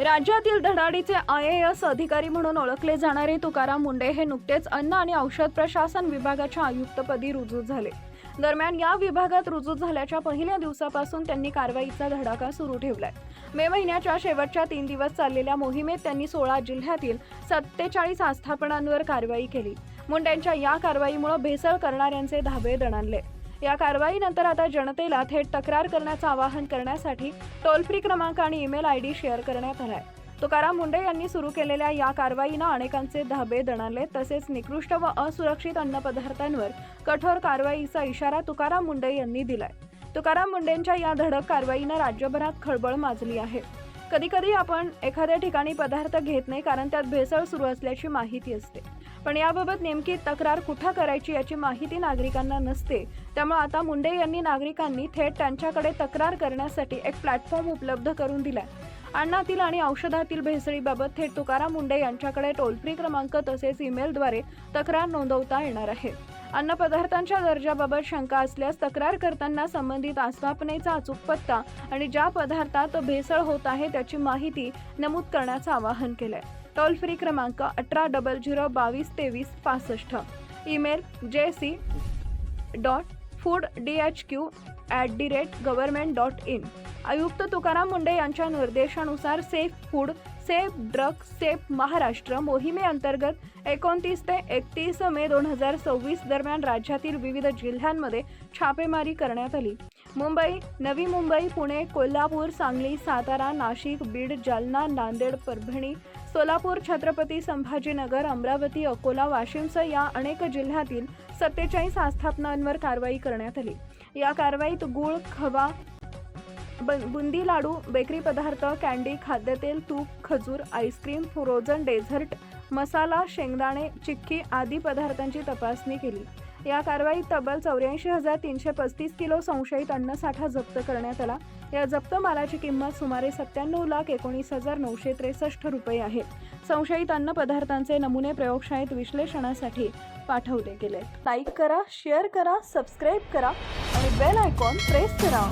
राज्यातील धडाडीचे IAS अधिकारी म्हणून ओळखले जाणारे तुकाराम मुंडे हे नुकतेच अन्न आणि औषध प्रशासन विभागाच्या आयुक्तपदी रुजू झाले। दरम्यान या विभागात रुजू झाल्याच्या पहिल्या दिवसापासून त्यांनी कारवाईचा धडाका सुरू ठेवलाय। मे महिन्याच्या शेवटच्या 3 दिवस चाललेल्या मोहिमेत त्यांनी 16 जिल्ह्यातील 47 आस्थापनांवर कारवाई केली। मुंडेंच्या या कारवाईमुळे भेसळ करणाऱ्यांचे धाबे दणाणले। या कारवाईनंतर आता जनतेला थेट तक्रार करण्याचं आवाहन करण्यासाठी टोल फ्री क्रमांक आणि ईमेल ID शेअर करण्यात आलाय। तुकाराम मुंडे यांनी सुरू केलेल्या या कारवाईनं अनेकांचे धाबे दणाणले, तसेच निकृष्ट व असुरक्षित अन्नपदार्थांवर कठोर कारवाईचा इशारा तुकाराम मुंडे यांनी दिलाय। तुकाराम मुंडेंच्या या धडक कारवाईनं राज्यभरात खळबळ माजली आहे। कधी आपण एखाद्या ठिकाणी पदार्थ घेत नाही कारण त्यात भेसळ सुरू असल्याची माहिती असते, पण याबाबत नेमकी तक्रार कुठे करायची याची माहिती नागरिकांना नसते। त्यामुळे आता मुंडे यांनी नागरिकांनी थेट त्यांच्याकडे तक्रार करण्यासाठी एक प्लॅटफॉर्म उपलब्ध करून दिलाय। अन्नातील आणि औषधातील भेसळीबाबत थेट तुकाराम मुंडे यांच्याकडे टोल फ्री क्रमांक तसेच ईमेलद्वारे तक्रार नोंदवता येणार आहे। अन्नपदार्थांच्या दर्जाबाबत शंका असल्यास तक्रार करताना संबंधित आस्थापनेचा अचूक पत्ता आणि ज्या पदार्थात भेसळ होत आहे त्याची माहिती नमूद करण्याचं आवाहन केलंय। टोल फ्री क्रमांक 1800222365, ईमेल jc.foodhq@government.in। आयुक्त तुकाराम मुंडे यांच्या निर्देशानुसार safe food, safe drug, safe Maharashtra मोहिमेअंतर्गत 29 ते 31 मे 2026 दरम्यान राज्यातील विविध जिल्ह्यांमध्ये छापेमारी करण्यात आली। मुंबई, नवी मुंबई, पुणे, कोल्हापूर, सांगली, सातारा, नाशिक, बीड, जालना, नांदेड, परभणी, सोलापूर, छत्रपती संभाजीनगर, अमरावती, अकोला, वाशिमसह या अनेक जिल्ह्यातील 47 आस्थापनांवर कारवाई करण्यात आली। या कारवाईत गूळ, खवा, बुंदी लाडू, बेकरी पदार्थ, कॅन्डी, खाद्यतेल, तूप, खजूर, आईस्क्रीम, फ्रोझन डेझर्ट, मसाला, शेंगदाणे, चिक्की आदी पदार्थांची तपासणी केली। या कारवाईत तब्बल 84,335 किलो संशयित अन्नसाठा जप्त करण्यात आला। या जप्त मालाची किंमत सुमारे 97,19,963 रुपये आहे। संशयित अन्न पदार्थांचे नमुने प्रयोगशाळेत विश्लेषणासाठी पाठवले गेले। लाईक करा, शेअर करा, सबस्क्राईब करा आणि बेल आयकॉन प्रेस करा।